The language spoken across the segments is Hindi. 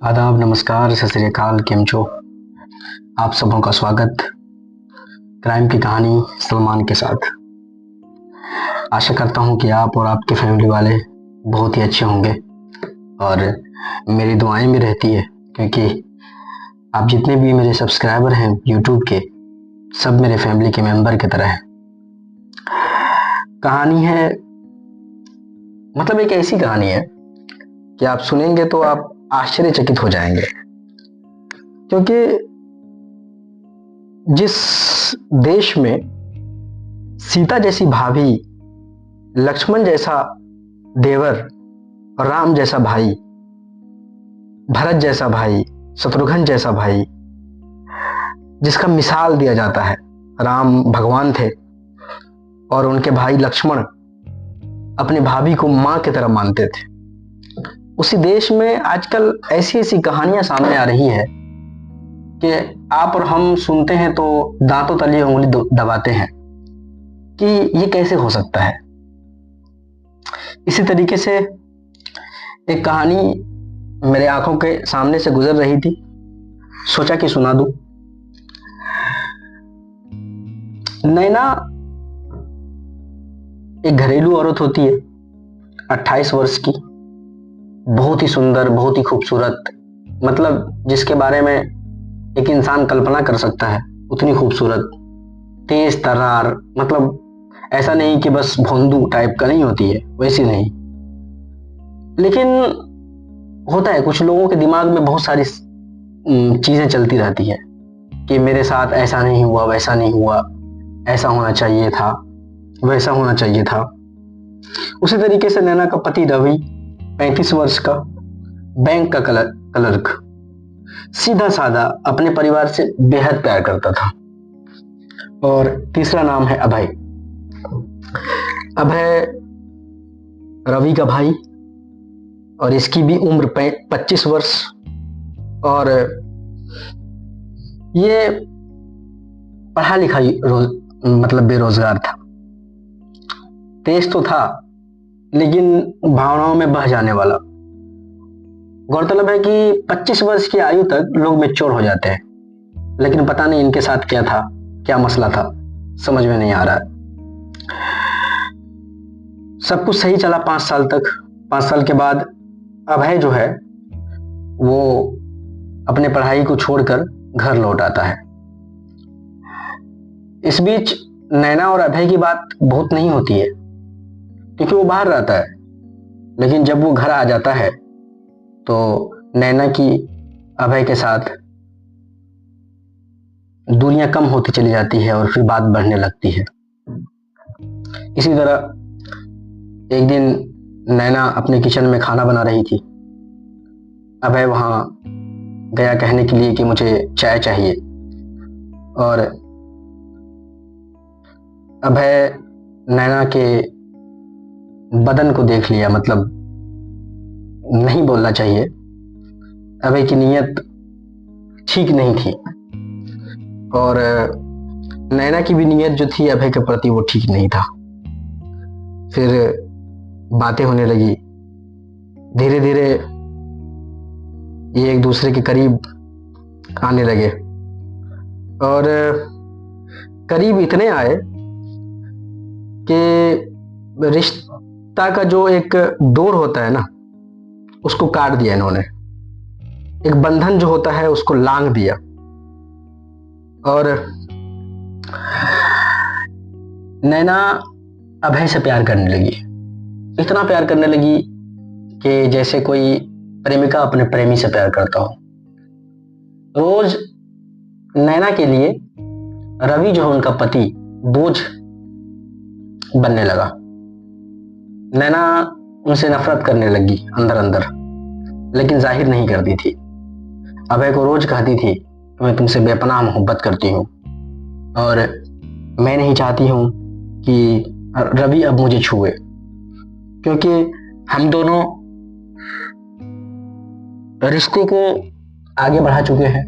आदाब, नमस्कार, सत श्री अकाल, केम छो। आप सबों का स्वागत क्राइम की कहानी सलमान के साथ। आशा करता हूं कि आप और आपके फैमिली वाले बहुत ही अच्छे होंगे और मेरी दुआएं भी रहती है, क्योंकि आप जितने भी मेरे सब्सक्राइबर हैं यूट्यूब के, सब मेरे फैमिली के मेंबर की तरह हैं। कहानी है, मतलब एक ऐसी कहानी है कि आप सुनेंगे तो आप आश्चर्यचकित हो जाएंगे, क्योंकि जिस देश में सीता जैसी भाभी, लक्ष्मण जैसा देवर, राम जैसा भाई, भरत जैसा भाई, शत्रुघ्न जैसा भाई, जिसका मिसाल दिया जाता है, राम भगवान थे और उनके भाई लक्ष्मण अपनी भाभी को मां की तरह मानते थे, उसी देश में आजकल ऐसी ऐसी कहानियां सामने आ रही है कि आप और हम सुनते हैं तो दांतों तले उंगली दबाते हैं कि ये कैसे हो सकता है। इसी तरीके से एक कहानी मेरे आंखों के सामने से गुजर रही थी, सोचा कि सुना दूं। नैना एक घरेलू औरत होती है, 28 वर्ष की, बहुत ही सुंदर, बहुत ही खूबसूरत, मतलब जिसके बारे में एक इंसान कल्पना कर सकता है, उतनी खूबसूरत, तेज तर्रार, मतलब ऐसा नहीं कि बस भोंदू टाइप का नहीं होती है, वैसी नहीं। लेकिन होता है कुछ लोगों के दिमाग में बहुत सारी चीजें चलती रहती है कि मेरे साथ ऐसा नहीं हुआ, वैसा नहीं हुआ, ऐसा होना चाहिए था, वैसा होना चाहिए था। उसी तरीके से नैना का पति रवि, 35 वर्ष का, बैंक का क्लर्क, सीधा साधा, अपने परिवार से बेहद प्यार करता था। और तीसरा नाम है अभय। अभय रवि का भाई और इसकी भी उम्र 25 वर्ष, और ये पढ़ा लिखा मतलब बेरोजगार था। तेज तो था लेकिन भावनाओं में बह जाने वाला। गौरतलब है कि 25 वर्ष की आयु तक लोग मैच्योर हो जाते हैं, लेकिन पता नहीं इनके साथ क्या था, क्या मसला था, समझ में नहीं आ रहा है। सब कुछ सही चला 5 साल तक। 5 साल के बाद अभय जो है वो अपने पढ़ाई को छोड़कर घर लौट आता है। इस बीच नैना और अभय की बात बहुत नहीं होती है, क्योंकि वो बाहर रहता है। लेकिन जब वो घर आ जाता है तो नैना की अभय के साथ दूरियां कम होती चली जाती है और फिर बात बढ़ने लगती है। इसी तरह एक दिन नैना अपने किचन में खाना बना रही थी। अभय वहां गया कहने के लिए कि मुझे चाय चाहिए, और अभय नैना के बदन को देख लिया, मतलब नहीं बोलना चाहिए, अभय की नीयत ठीक नहीं थी और नैना की भी नीयत जो थी अभय के प्रति वो ठीक नहीं था। फिर बातें होने लगी, धीरे धीरे ये एक दूसरे के करीब आने लगे और करीब इतने आए कि रिश्ता का जो एक डोर होता है ना, उसको काट दिया इन्होंने। एक बंधन जो होता है उसको लांघ दिया और नैना अभय से प्यार करने लगी। इतना प्यार करने लगी कि जैसे कोई प्रेमिका अपने प्रेमी से प्यार करता हो। रोज नैना के लिए रवि जो है उनका पति बोझ बनने लगा। नैना उनसे नफरत करने लगी अंदर अंदर, लेकिन जाहिर नहीं करती थी। अभय को रोज कहती थी कि मैं तुमसे बेपनाह मोहब्बत करती हूँ और मैं नहीं चाहती हूँ कि रवि अब मुझे छुए, क्योंकि हम दोनों रिश्ते को आगे बढ़ा चुके हैं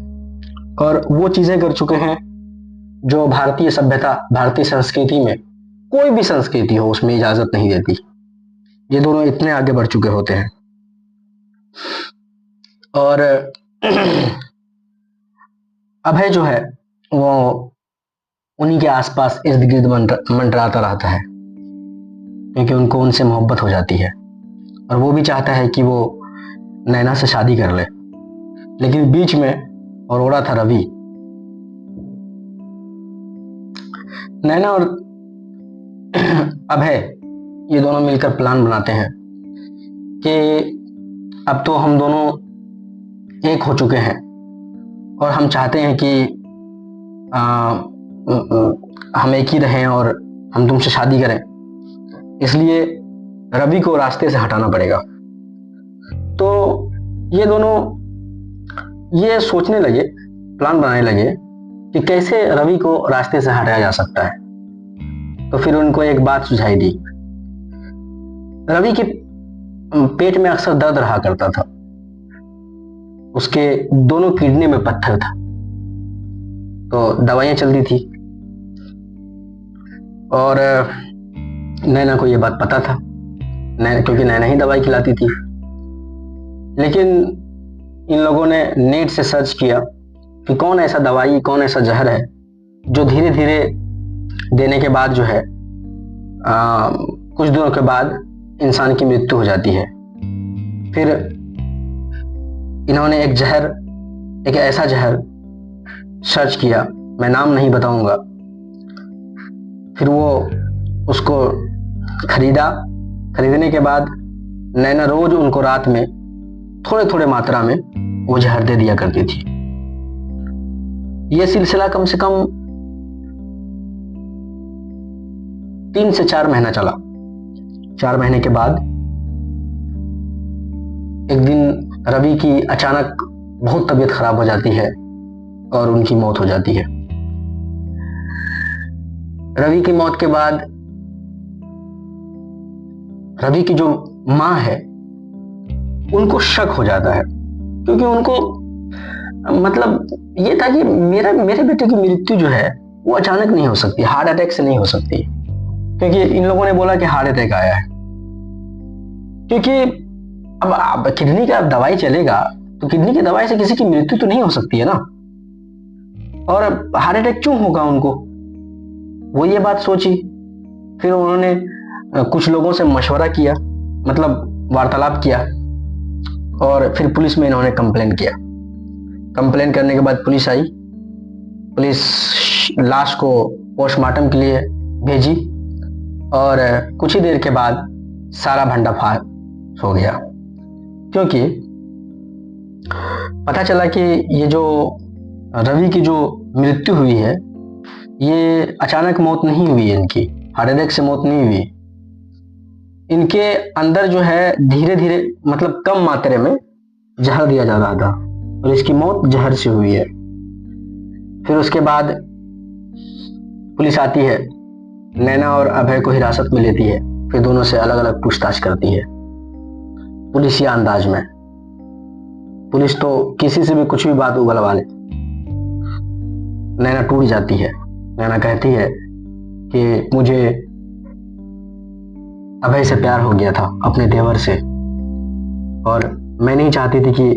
और वो चीजें कर चुके हैं जो भारतीय सभ्यता, भारतीय संस्कृति में, कोई भी संस्कृति हो, उसमें इजाजत नहीं देती। ये दोनों इतने आगे बढ़ चुके होते हैं। और अभय जो है वो उन्हीं के आसपास इर्द गिर्द मंडराता रहता है, क्योंकि उनको उनसे मोहब्बत हो जाती है और वो भी चाहता है कि वो नैना से शादी कर ले। लेकिन बीच में अरोड़ा था रवि। नैना और अभय ये दोनों मिलकर प्लान बनाते हैं कि अब तो हम दोनों एक हो चुके हैं और हम चाहते हैं कि हम एक ही रहें और हम तुमसे शादी करें, इसलिए रवि को रास्ते से हटाना पड़ेगा। तो ये दोनों ये सोचने लगे, प्लान बनाने लगे कि कैसे रवि को रास्ते से हटाया जा सकता है। तो फिर उनको एक बात सुझाई दी। रवि के पेट में अक्सर दर्द रहा करता था, उसके दोनों किडनी में पत्थर था, तो दवाइयां चलती थी और नैना को ये बात पता था, क्योंकि नैना ही दवाई खिलाती थी। लेकिन इन लोगों ने नेट से सर्च किया कि कौन ऐसा दवाई, कौन ऐसा जहर है जो धीरे धीरे देने के बाद जो है कुछ दिनों के बाद इंसान की मृत्यु हो जाती है। फिर इन्होंने एक ऐसा जहर सर्च किया, मैं नाम नहीं बताऊंगा। फिर वो उसको खरीदने के बाद नैना रोज उनको रात में थोड़े थोड़े मात्रा में वो जहर दे दिया करती थी। यह सिलसिला कम से कम 3 से 4 महीना चला। 4 महीने के बाद एक दिन रवि की अचानक बहुत तबीयत खराब हो जाती है और उनकी मौत हो जाती है। रवि की मौत के बाद रवि की जो मां है उनको शक हो जाता है, क्योंकि उनको मतलब ये था कि मेरे बेटे की मृत्यु जो है वो अचानक नहीं हो सकती, हार्ट अटैक से नहीं हो सकती, क्योंकि इन लोगों ने बोला कि हार्ट अटैक आया है। क्योंकि अब किडनी का दवाई चलेगा तो किडनी की दवाई से किसी की मृत्यु तो नहीं हो सकती है ना, और हार्ट अटैक क्यों होगा उनको, वो ये बात सोची। फिर उन्होंने कुछ लोगों से मशवरा किया, मतलब वार्तालाप किया, और फिर पुलिस में इन्होंने कंप्लेन किया। कंप्लेन करने के बाद पुलिस आई, पुलिस लाश को पोस्टमार्टम के लिए भेजी और कुछ ही देर के बाद सारा भंडाफोड़ हो गया, क्योंकि पता चला कि ये जो रवि की जो मृत्यु हुई है ये अचानक मौत नहीं हुई है, इनकी हार्ट अटैक से मौत नहीं हुई। इनके अंदर जो है धीरे धीरे मतलब कम मात्रा में जहर दिया जा रहा था और इसकी मौत जहर से हुई है। फिर उसके बाद पुलिस आती है, नैना और अभय को हिरासत में लेती है, फिर दोनों से अलग अलग पूछताछ करती है पुलिसिया अंदाज में। पुलिस तो किसी से भी कुछ भी बात उगलवा ले। नैना टूट जाती है। नैना कहती है कि मुझे अभय से प्यार हो गया था, अपने देवर से, और मैं नहीं चाहती थी कि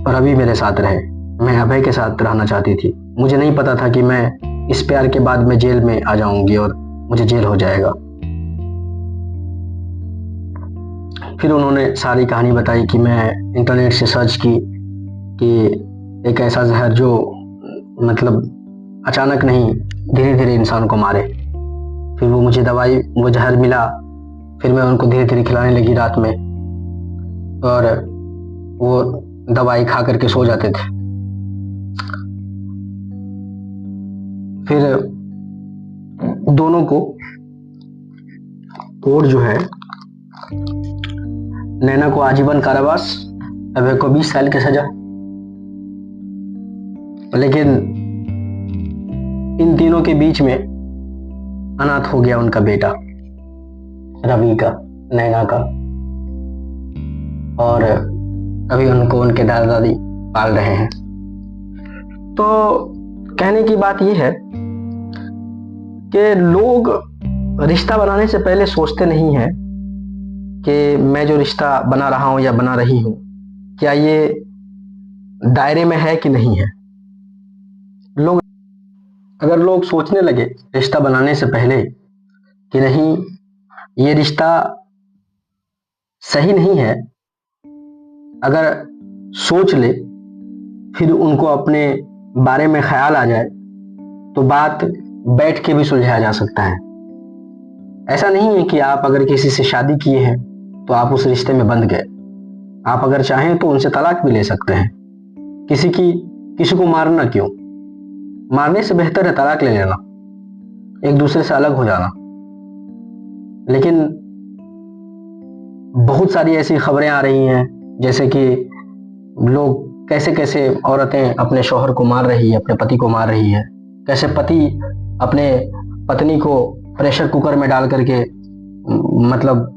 रवि मेरे साथ रहे, मैं अभय के साथ रहना चाहती थी। मुझे नहीं पता था कि मैं इस प्यार के बाद मैं जेल में आ जाऊंगी और मुझे जेल हो जाएगा। फिर उन्होंने सारी कहानी बताई कि मैं इंटरनेट से सर्च की कि एक ऐसा जहर जो मतलब अचानक नहीं धीरे धीरे इंसान को मारे। फिर वो मुझे वो जहर मिला, फिर मैं उनको धीरे धीरे खिलाने लगी रात में, और वो दवाई खा करके सो जाते थे। फिर दोनों को कोर्ट जो है, नैना को आजीवन कारावास, अभय को 20 साल की सजा। लेकिन इन तीनों के बीच में अनाथ हो गया उनका बेटा रवि का, नैना का, और अभी उनको उनके दादा दादी पाल रहे हैं। तो कहने की बात यह है कि लोग रिश्ता बनाने से पहले सोचते नहीं हैं कि मैं जो रिश्ता बना रहा हूं या बना रही हूं क्या ये दायरे में है कि नहीं है। अगर लोग सोचने लगे रिश्ता बनाने से पहले कि नहीं, ये रिश्ता सही नहीं है, अगर सोच ले, फिर उनको अपने बारे में ख्याल आ जाए, तो बात बैठ के भी सुलझाया जा सकता है। ऐसा नहीं है कि आप अगर किसी से शादी किए हैं तो आप उस रिश्ते में बंध गए। आप अगर चाहें तो उनसे तलाक भी ले सकते हैं। किसी को मारना क्यों? मारने से बेहतर है तलाक ले लेना, एक दूसरे से अलग हो जाना। लेकिन बहुत सारी ऐसी खबरें आ रही हैं, जैसे कि लोग कैसे कैसे औरतें अपने शौहर को मार रही है, अपने पति को मार रही है, कैसे पति अपने पत्नी को प्रेशर कुकर में डाल करके मतलब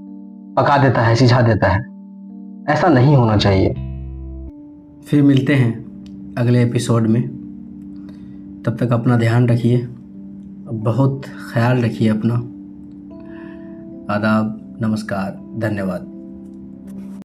पका देता है, सिझा देता है। ऐसा नहीं होना चाहिए। फिर मिलते हैं अगले एपिसोड में। तब तक अपना ध्यान रखिए, बहुत ख्याल रखिए अपना। आदाब, नमस्कार, धन्यवाद।